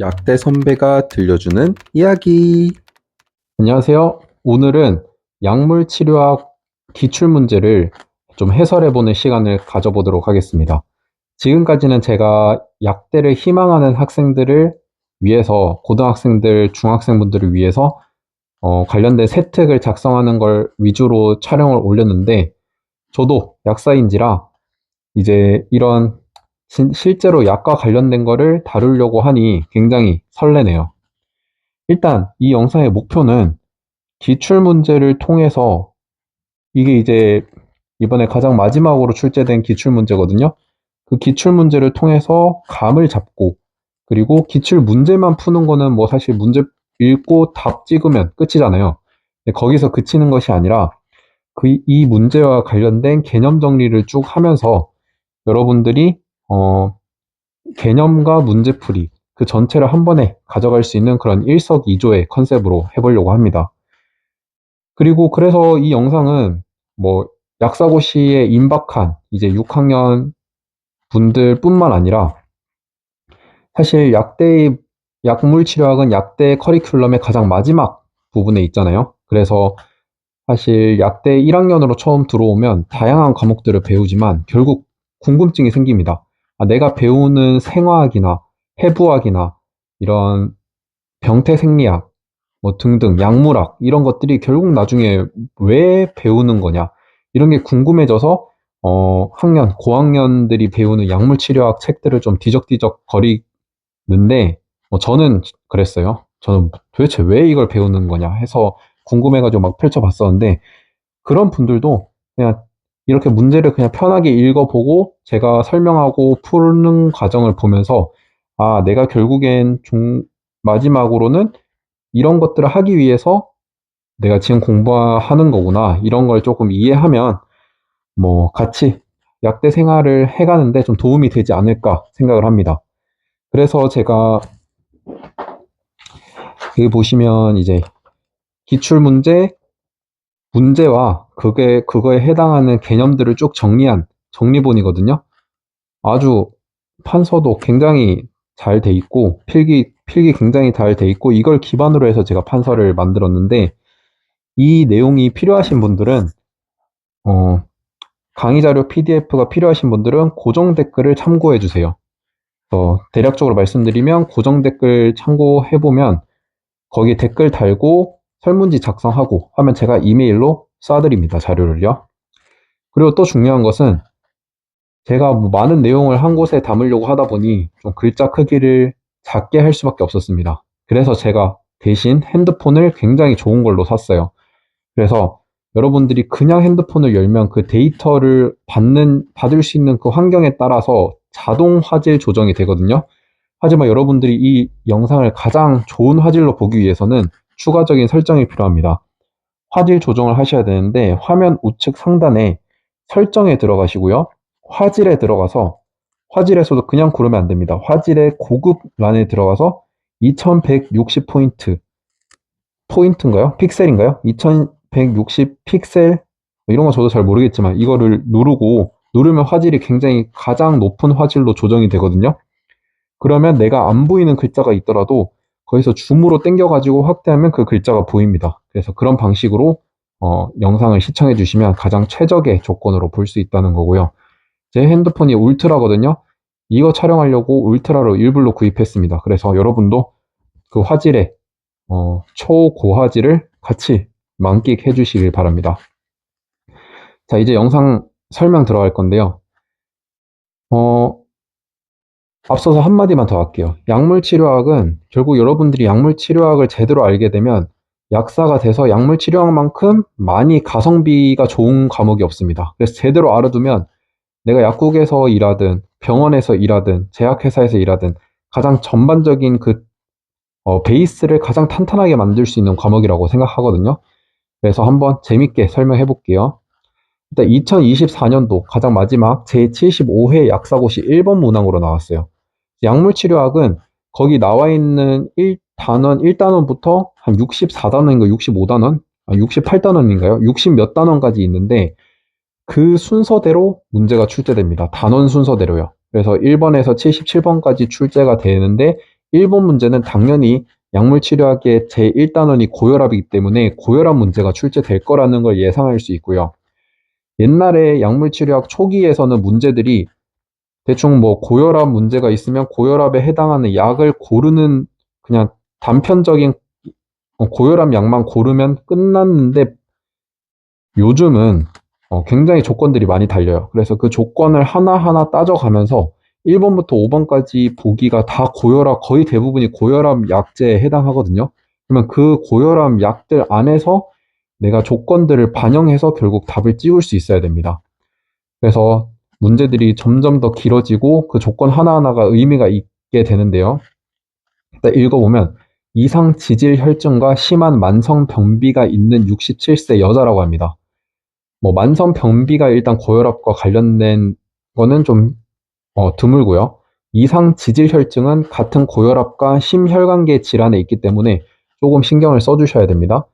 약대 선배가 들려주는 이야기. 안녕하세요. 오늘은 약물 치료학 기출 문제를 좀 해설해보는 시간을 가져보도록 하겠습니다. 지금까지는 제가 약대를 희망하는 학생들을 위해서, 고등학생들, 중학생분들을 위해서 관련된 세특을 작성하는 걸 위주로 촬영을 올렸는데, 저도 약사인지라 이제 이런 실제로 약과 관련된 거를 다루려고 하니 굉장히 설레네요. 일단 이 영상의 목표는 기출 문제를 통해서, 이게 이제 이번에 가장 마지막으로 출제된 기출 문제거든요. 그 기출 문제를 통해서 감을 잡고, 그리고 기출 문제만 푸는 거는 뭐 사실 문제 읽고 답 찍으면 끝이잖아요. 근데 거기서 그치는 것이 아니라 이 문제와 관련된 개념 정리를 쭉 하면서 여러분들이 개념과 문제풀이 그 전체를 한 번에 가져갈 수 있는 그런 일석이조의 컨셉으로 해보려고 합니다. 그리고 그래서 이 영상은 뭐 약사고시에 임박한 이제 6학년 분들뿐만 아니라, 사실 약물 치료학은 약대 커리큘럼의 가장 마지막 부분에 있잖아요. 그래서 사실 약대 1학년으로 처음 들어오면 다양한 과목들을 배우지만 결국 궁금증이 생깁니다. 내가 배우는 생화학이나 해부학이나 이런 병태생리학 뭐 등등 약물학 이런 것들이 결국 나중에 왜 배우는 거냐, 이런 게 궁금해져서 학년 고학년들이 배우는 약물 치료학 책들을 좀 뒤적뒤적 거리는데, 저는 그랬어요. 저는 도대체 왜 이걸 배우는 거냐 해서 궁금해가지고 막 펼쳐봤었는데, 그런 분들도 그냥 이렇게 문제를 그냥 편하게 읽어보고 제가 설명하고 푸는 과정을 보면서, 내가 결국엔 마지막으로는 이런 것들을 하기 위해서 내가 지금 공부하는 거구나, 이런 걸 조금 이해하면 뭐 같이 약대 생활을 해가는데 좀 도움이 되지 않을까 생각을 합니다. 그래서 제가 여기 보시면 이제 기출 문제와 그거에 해당하는 개념들을 쭉 정리한 정리본이거든요. 아주 판서도 굉장히 잘 돼 있고 필기 굉장히 잘 돼 있고, 이걸 기반으로 해서 제가 판서를 만들었는데, 이 내용이 필요하신 분들은 어, 강의 자료 PDF가 필요하신 분들은 고정 댓글을 참고해 주세요. 대략적으로 말씀드리면, 고정 댓글 참고해 보면 거기 댓글 달고 설문지 작성하고 하면 제가 이메일로 쏴드립니다, 자료를요. 그리고 또 중요한 것은, 제가 뭐 많은 내용을 한 곳에 담으려고 하다 보니 좀 글자 크기를 작게 할 수밖에 없었습니다. 그래서 제가 대신 핸드폰을 굉장히 좋은 걸로 샀어요. 그래서 여러분들이 그냥 핸드폰을 열면 그 데이터를 받을 수 있는 그 환경에 따라서 자동 화질 조정이 되거든요. 하지만 여러분들이 이 영상을 가장 좋은 화질로 보기 위해서는 추가적인 설정이 필요합니다. 화질 조정을 하셔야 되는데, 화면 우측 상단에 설정에 들어가시고요. 화질에 들어가서, 화질에서도 그냥 고르면 안 됩니다. 화질의 고급란에 들어가서 2160포인트, 포인트인가요? 픽셀인가요? 2160 픽셀, 이런 거 저도 잘 모르겠지만 이거를 누르면 화질이 굉장히 가장 높은 화질로 조정이 되거든요. 그러면 내가 안 보이는 글자가 있더라도 거기서 줌으로 당겨가지고 확대하면 그 글자가 보입니다. 그래서 그런 방식으로 영상을 시청해 주시면 가장 최적의 조건으로 볼 수 있다는 거고요. 제 핸드폰이 울트라거든요. 이거 촬영하려고 울트라로 일부러 구입했습니다. 그래서 여러분도 그 화질의 초고화질을 같이 만끽해 주시길 바랍니다. 자, 이제 영상 설명 들어갈 건데요. 앞서서 한마디만 더 할게요. 약물 치료학은 결국 여러분들이 약물 치료학을 제대로 알게 되면 약사가 돼서 약물 치료학만큼 많이 가성비가 좋은 과목이 없습니다. 그래서 제대로 알아두면 내가 약국에서 일하든 병원에서 일하든 제약회사에서 일하든 가장 전반적인 베이스를 가장 탄탄하게 만들 수 있는 과목이라고 생각하거든요. 그래서 한번 재밌게 설명해 볼게요. 일단 2024년도 가장 마지막 제75회 약사고시 1번 문항으로 나왔어요. 약물치료학은 거기 나와 있는 1단원부터 한 64단원인가 65단원? 68단원인가요? 60 몇 단원까지 있는데, 그 순서대로 문제가 출제됩니다. 단원 순서대로요. 그래서 1번에서 77번까지 출제가 되는데, 1번 문제는 당연히 약물 치료학의 제1단원이 고혈압이기 때문에 고혈압 문제가 출제될 거라는 걸 예상할 수 있고요. 옛날에 약물 치료학 초기에서는 문제들이 대충 뭐 고혈압 문제가 있으면 고혈압에 해당하는 약을 고르는 그냥 단편적인 고혈압 약만 고르면 끝났는데 요즘은 굉장히 조건들이 많이 달려요. 그래서 그 조건을 하나하나 따져가면서 1번부터 5번까지 보기가 다 고혈압, 거의 대부분이 고혈압 약제에 해당하거든요. 그러면 그 고혈압 약들 안에서 내가 조건들을 반영해서 결국 답을 찍을 수 있어야 됩니다. 그래서 문제들이 점점 더 길어지고 그 조건 하나하나가 의미가 있게 되는데요. 일단 읽어보면 이상 지질 혈증과 심한 만성 변비가 있는 67세 여자라고 합니다. 뭐 만성 변비가 일단 고혈압과 관련된 거는 좀 드물고요. 이상 지질 혈증은 같은 고혈압과 심혈관계 질환에 있기 때문에 조금 신경을 써주셔야 됩니다.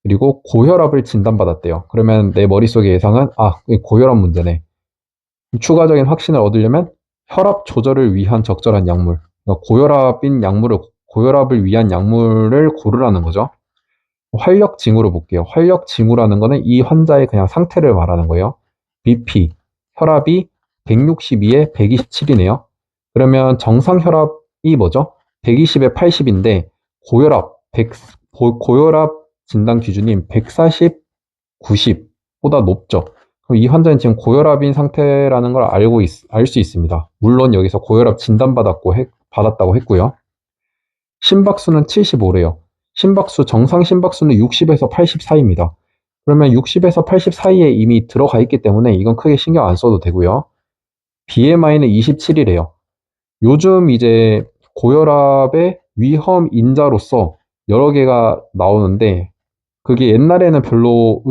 그리고 고혈압을 진단받았대요. 그러면 내 머릿속의 예상은 이게 고혈압 문제네. 추가적인 확신을 얻으려면 혈압 조절을 위한 적절한 약물, 그러니까 고혈압을 위한 약물을 고르라는 거죠. 활력 징후로 볼게요. 활력 징후라는 거는 이 환자의 그냥 상태를 말하는 거예요. BP, 혈압이 162에 127이네요. 그러면 정상 혈압이 뭐죠? 120에 80인데 고혈압 진단 기준인 140, 90보다 높죠. 그럼 이 환자는 지금 고혈압인 상태라는 걸 알 수 있습니다. 물론 여기서 고혈압 받았다고 했고요. 심박수는 75래요. 정상 심박수는 60에서 80 사이입니다. 그러면 60에서 80 사이에 이미 들어가 있기 때문에 이건 크게 신경 안 써도 되고요. BMI는 27이래요. 요즘 이제 고혈압의 위험 인자로서 여러 개가 나오는데 그게 옛날에는 별로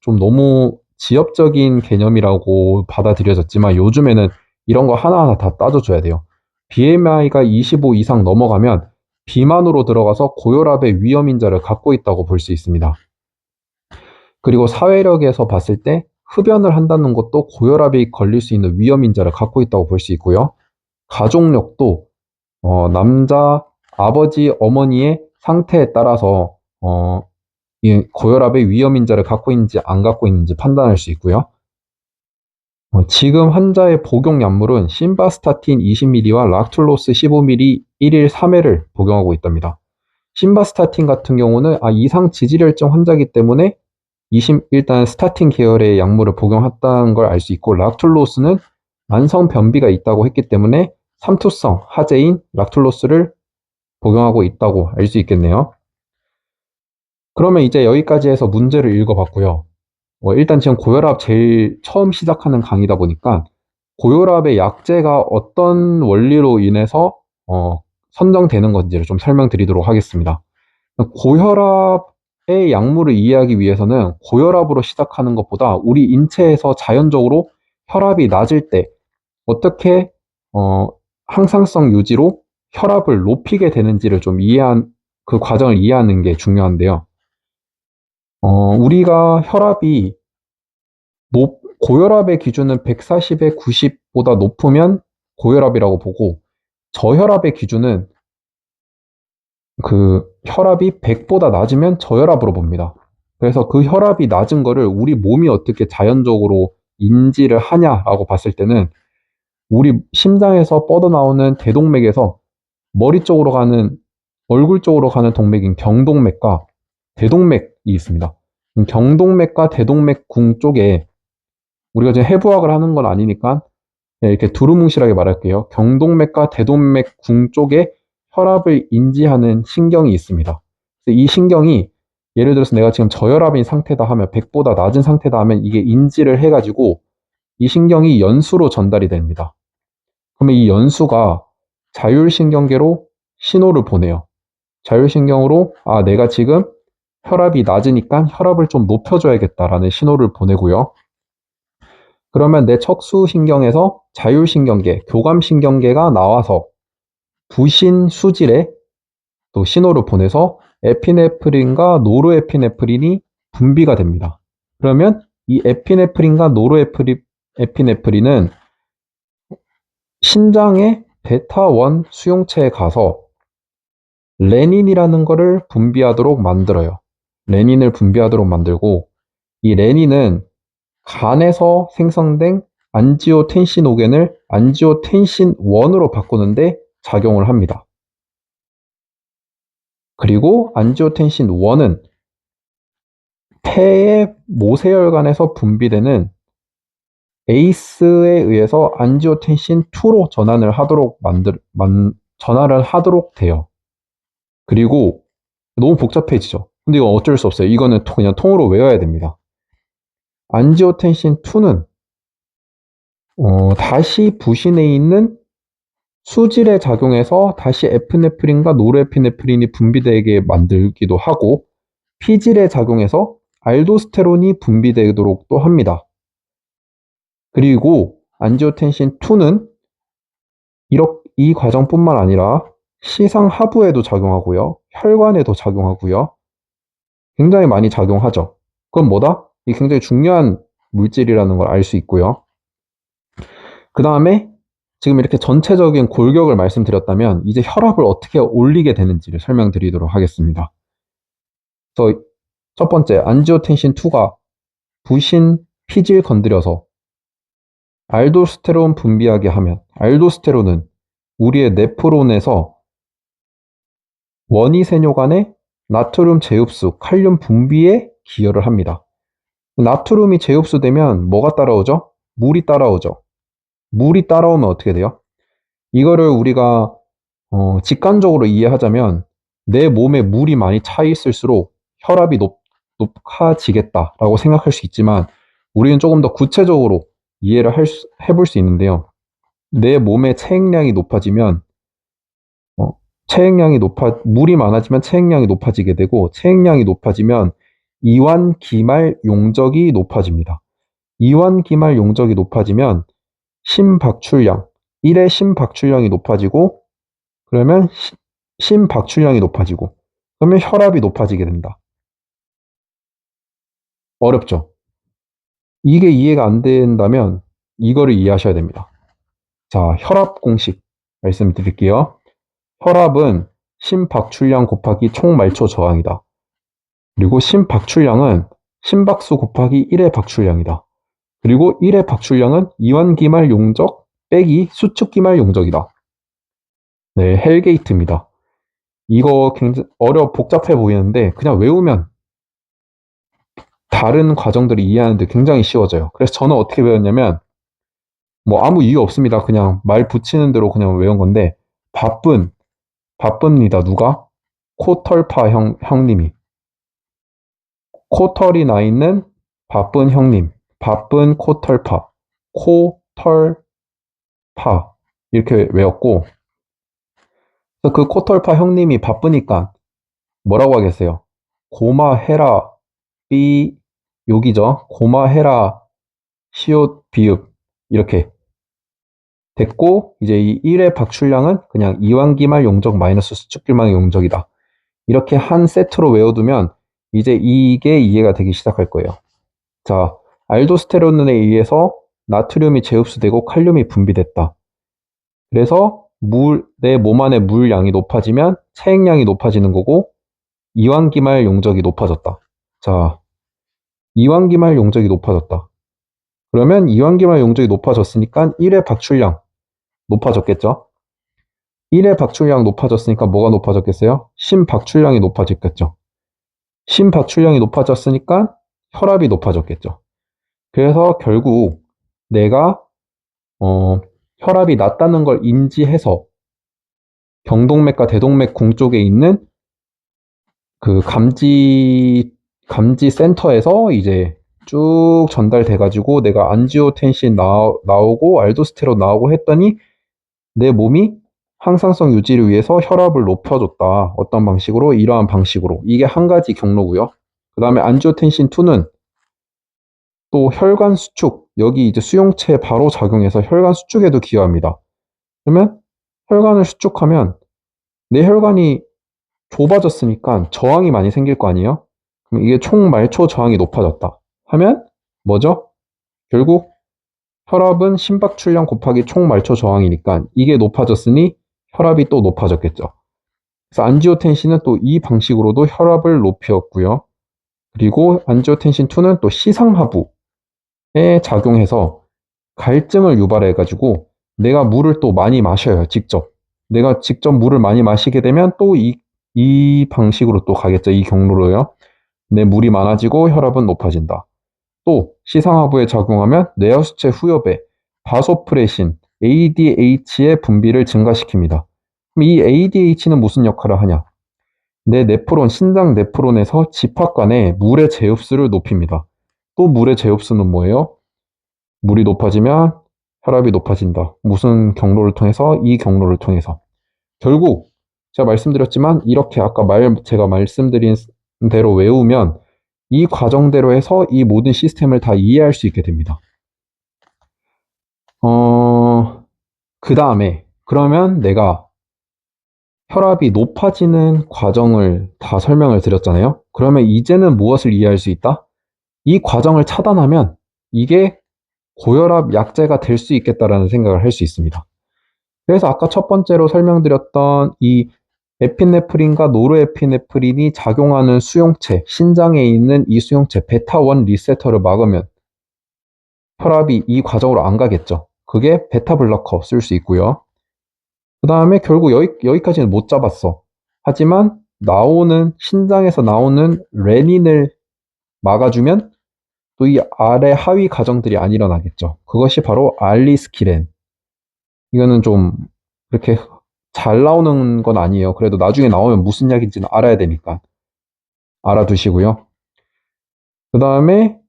좀 너무 지엽적인 개념이라고 받아들여졌지만 요즘에는 이런 거 하나하나 다 따져줘야 돼요. BMI가 25 이상 넘어가면 비만으로 들어가서 고혈압의 위험 인자를 갖고 있다고 볼 수 있습니다. 그리고 사회력에서 봤을 때 흡연을 한다는 것도 고혈압이 걸릴 수 있는 위험 인자를 갖고 있다고 볼 수 있고요. 가족력도 남자 아버지 어머니의 상태에 따라서 이 고혈압의 위험 인자를 갖고 있는지 안 갖고 있는지 판단할 수 있고요. 지금 환자의 복용 약물은 심바스타틴 20ml와 락툴로스 15ml 1일 3회를 복용하고 있답니다. 심바스타틴 같은 경우는 이상 지질혈증 환자이기 때문에 일단 스타틴 계열의 약물을 복용했다는 걸 알 수 있고 락툴로스는 만성 변비가 있다고 했기 때문에 삼투성 하재인 락툴로스를 복용하고 있다고 알 수 있겠네요. 그러면 이제 여기까지 해서 문제를 읽어봤고요. 일단 지금 고혈압 제일 처음 시작하는 강의다 보니까 고혈압의 약제가 어떤 원리로 인해서 선정되는 건지를 좀 설명드리도록 하겠습니다. 고혈압의 약물을 이해하기 위해서는 고혈압으로 시작하는 것보다 우리 인체에서 자연적으로 혈압이 낮을 때 어떻게 항상성 유지로 혈압을 높이게 되는지를 좀 그 과정을 이해하는 게 중요한데요. 우리가 고혈압의 기준은 140에 90보다 높으면 고혈압이라고 보고 저혈압의 기준은 그 혈압이 100보다 낮으면 저혈압으로 봅니다. 그래서 그 혈압이 낮은 거를 우리 몸이 어떻게 자연적으로 인지를 하냐라고 봤을 때는 우리 심장에서 뻗어나오는 대동맥에서 얼굴 쪽으로 가는 동맥인 경동맥과 대동맥이 있습니다. 경동맥과 대동맥궁 쪽에 우리가 지금 해부학을 하는 건 아니니까 이렇게 두루뭉실하게 말할게요. 경동맥과 대동맥궁 쪽에 혈압을 인지하는 신경이 있습니다. 이 신경이 예를 들어서 내가 지금 저혈압인 상태다 하면 100보다 낮은 상태다 하면 이게 인지를 해가지고 이 신경이 연수로 전달이 됩니다. 그러면 이 연수가 자율신경계로 신호를 보내요. 자율신경으로 내가 지금 혈압이 낮으니까 혈압을 좀 높여줘야겠다라는 신호를 보내고요. 그러면 내 척수신경에서 자율신경계, 교감신경계가 나와서 부신 수질에 또 신호를 보내서 에피네프린과 노르에피네프린이 분비가 됩니다. 그러면 이 에피네프린과 노르에피네프린은 신장의 베타1 수용체에 가서 레닌이라는 거를 분비하도록 만들어요. 레닌을 분비하도록 만들고 이 레닌은 간에서 생성된 안지오텐신오겐을 안지오텐신 1으로 바꾸는데 작용을 합니다. 그리고 안지오텐신 1은 폐의 모세혈관에서 분비되는 에이스에 의해서 안지오텐신 2로 전환을 하도록 돼요. 그리고 너무 복잡해지죠. 근데 이건 어쩔 수 없어요. 이거는 그냥 통으로 외워야 됩니다. 안지오텐신 2는 다시 부신에 있는 수질에 작용해서 다시 에피네프린과 노르에피네프린이 분비되게 만들기도 하고 피질에 작용해서 알도스테론이 분비되도록 또 합니다. 그리고 안지오텐신 2는 이 과정뿐만 아니라 시상 하부에도 작용하고요. 혈관에도 작용하고요. 굉장히 많이 작용하죠. 그건 뭐다? 이게 굉장히 중요한 물질이라는 걸 알 수 있고요. 그 다음에 지금 이렇게 전체적인 골격을 말씀드렸다면 이제 혈압을 어떻게 올리게 되는지를 설명드리도록 하겠습니다. 그래서 첫 번째, 안지오텐신 2가 부신 피질 건드려서 알도스테론 분비하게 하면 알도스테론은 우리의 네프론에서 원이세뇨간의 나트륨 재흡수, 칼륨 분비에 기여를 합니다. 나트륨이 재흡수되면 뭐가 따라오죠? 물이 따라오죠. 물이 따라오면 어떻게 돼요? 이거를 우리가 직관적으로 이해하자면 내 몸에 물이 많이 차 있을수록 혈압이 높아지겠다라고 생각할 수 있지만 우리는 조금 더 구체적으로 이해를 해볼 수 있는데요. 내 몸의 체액량이 높아지면 물이 많아지면 체액량이 높아지게 되고 체액량이 높아지면 이완기말 용적이 높아집니다. 이완기말 용적이 높아지면 심박출량, 1의 심박출량이 높아지고 그러면 심박출량이 높아지고 그러면 혈압이 높아지게 된다. 어렵죠? 이게 이해가 안 된다면 이거를 이해하셔야 됩니다. 자, 혈압 공식 말씀드릴게요. 혈압은 심박출량 곱하기 총말초 저항이다. 그리고 심박출량은 심박수 곱하기 1의 박출량이다. 그리고 1의 박출량은 이완기말 용적 빼기 수축기말 용적이다. 네, 헬게이트입니다. 이거 굉장히 복잡해 보이는데 그냥 외우면 다른 과정들을 이해하는데 굉장히 쉬워져요. 그래서 저는 어떻게 배웠냐면 뭐 아무 이유 없습니다. 그냥 말 붙이는 대로 그냥 외운 건데 바쁩니다. 누가? 코털파 형님이. 코털이 나 있는 바쁜 형님. 바쁜 코털파. 코털파. 이렇게 외웠고 그 코털파 형님이 바쁘니까 뭐라고 하겠어요? 고마해라 삐 욕이죠. 고마해라 시옷 비읍 이렇게 됐고 이제 이 1의 박출량은 그냥 이완기말 용적 마이너스 수축기말 용적이다. 이렇게 한 세트로 외워두면 이제 이게 이해가 되기 시작할 거예요. 자, 알도스테론에 의해서 나트륨이 재흡수되고 칼륨이 분비됐다. 그래서 내 몸 안의 물량이 높아지면 체액량이 높아지는 거고 이완기말 용적이 높아졌다. 자, 이완기말 용적이 높아졌다. 그러면 이완기말 용적이 높아졌으니까 1의 박출량 높아졌겠죠? 1의 박출량 높아졌으니까 뭐가 높아졌겠어요? 심박출량이 높아졌겠죠? 심박출량이 높아졌으니까 혈압이 높아졌겠죠? 그래서 결국 내가 혈압이 낮다는 걸 인지해서 경동맥과 대동맥 쪽에 있는 그 감지 센터에서 이제 쭉 전달돼가지고 내가 안지오텐신 나오고 알도스테론 나오고 했더니 내 몸이 항상성 유지를 위해서 혈압을 높여줬다. 어떤 방식으로? 이러한 방식으로. 이게 한 가지 경로고요. 그 다음에 안지오텐신 2는 또 혈관 수축, 여기 이제 수용체에 바로 작용해서 혈관 수축에도 기여합니다. 그러면 혈관을 수축하면 내 혈관이 좁아졌으니까 저항이 많이 생길 거 아니에요? 그럼 이게 총말초 저항이 높아졌다. 하면 뭐죠? 결국 혈압은 심박출량 곱하기 총말초 저항이니까 이게 높아졌으니 혈압이 또 높아졌겠죠. 그래서 안지오텐신은 또 이 방식으로도 혈압을 높였고요. 그리고 안지오텐신 2는 또 시상하부에 작용해서 갈증을 유발해가지고 내가 물을 또 많이 마셔요, 직접. 내가 직접 물을 많이 마시게 되면 또 이 방식으로 또 가겠죠, 이 경로로요. 내 물이 많아지고 혈압은 높아진다. 또 시상하부에 작용하면 뇌하수체 후엽에 바소프레신, ADH의 분비를 증가시킵니다. 그럼 이 ADH는 무슨 역할을 하냐? 내 네프론, 신장 네프론에서 집합 간의 물의 제흡수를 높입니다. 또 물의 제흡수는 뭐예요? 물이 높아지면 혈압이 높아진다. 무슨 경로를 통해서? 이 경로를 통해서. 결국 제가 말씀드렸지만 이렇게 아까 제가 말씀드린 대로 외우면 이 과정대로 해서 이 모든 시스템을 다 이해할 수 있게 됩니다. 그 다음에 그러면 내가 혈압이 높아지는 과정을 다 설명을 드렸잖아요. 그러면 이제는 무엇을 이해할 수 있다? 이 과정을 차단하면 이게 고혈압 약제가 될 수 있겠다라는 생각을 할 수 있습니다. 그래서 아까 첫 번째로 설명드렸던 이 에피네프린과 노르에피네프린이 작용하는 수용체, 신장에 있는 이 수용체 베타1 리세터를 막으면 혈압이 이 과정으로 안 가겠죠. 그게 베타블로커 쓸 수 있고요. 그 다음에 결국 여기까지는 못 잡았어. 하지만 신장에서 나오는 레닌을 막아주면 또 이 아래 하위 과정들이 안 일어나겠죠. 그것이 바로 알리스키렌. 이거는 좀 그렇게 잘 나오는 건 아니에요. 그래도 나중에 나오면 무슨 약인지는 알아야 되니까 알아두시고요. 그 다음에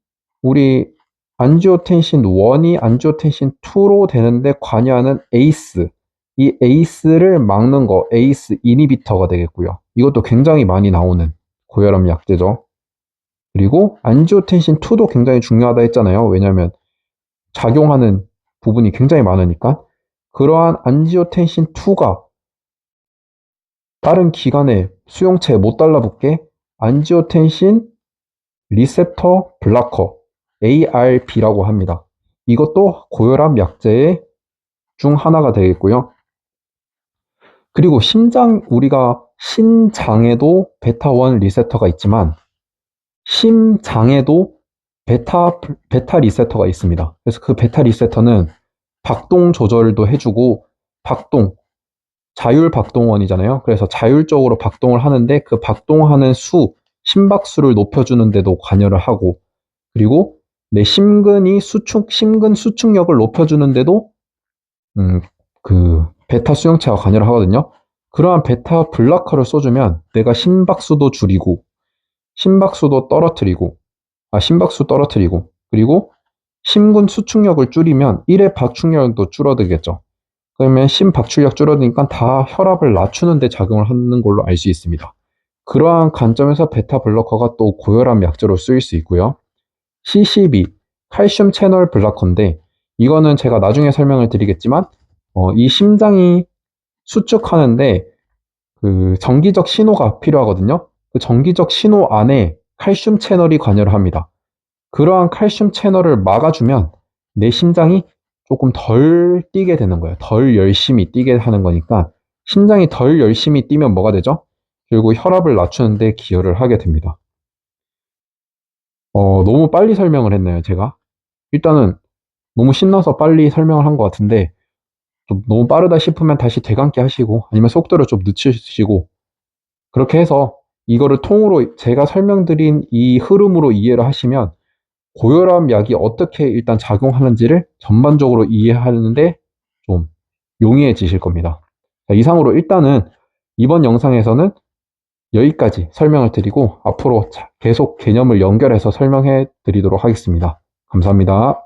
우리 안지오텐신 1이 안지오텐신 2로 되는데 관여하는 에이스. 이 에이스를 막는 거, 에이스 이니비터가 되겠고요. 이것도 굉장히 많이 나오는 고혈압 약제죠. 그리고 안지오텐신 2도 굉장히 중요하다 했잖아요. 왜냐하면 작용하는 부분이 굉장히 많으니까. 그러한 안지오텐신 2가 다른 기관의 수용체에 못 달라붙게 안지오텐신 리셉터 블라커 ARB라고 합니다. 이것도 고혈압 약제 중 하나가 되겠고요. 그리고 우리가 신장에도 베타1 리셉터가 있지만 심장에도 베타 리셉터가 있습니다. 그래서 그 베타 리셉터는 박동 조절도 해주고 자율 박동원이잖아요. 그래서 자율적으로 박동을 하는데 그 박동하는 심박수를 높여주는 데도 관여를 하고, 그리고 내 심근 수축력을 높여주는 데도 그 베타 수용체가 관여를 하거든요. 그러한 베타 블라커를 써주면 내가 심박수 떨어뜨리고, 그리고 심근 수축력을 줄이면 1의 박축력도 줄어들겠죠. 그러면 심박출력 줄어드니까 다 혈압을 낮추는 데 작용을 하는 걸로 알 수 있습니다. 그러한 관점에서 베타 블로커가 또 고혈압 약제로 쓰일 수 있고요. CCB, 칼슘 채널 블라커인데 이거는 제가 나중에 설명을 드리겠지만 이 심장이 수축하는데 그 정기적 신호가 필요하거든요. 그 정기적 신호 안에 칼슘 채널이 관여를 합니다. 그러한 칼슘 채널을 막아주면 내 심장이 조금 덜 뛰게 되는 거예요. 덜 열심히 뛰게 하는 거니까 심장이 덜 열심히 뛰면 뭐가 되죠? 결국 혈압을 낮추는 데 기여를 하게 됩니다. 너무 빨리 설명을 했나요, 제가? 일단은 너무 신나서 빨리 설명을 한 것 같은데 좀 너무 빠르다 싶으면 다시 되감기 하시고 아니면 속도를 좀 늦추시고 그렇게 해서 이거를 통으로 제가 설명드린 이 흐름으로 이해를 하시면 고혈압 약이 어떻게 일단 작용하는지를 전반적으로 이해하는데 좀 용이해지실 겁니다. 자, 이상으로 일단은 이번 영상에서는 여기까지 설명을 드리고 앞으로 계속 개념을 연결해서 설명해 드리도록 하겠습니다. 감사합니다.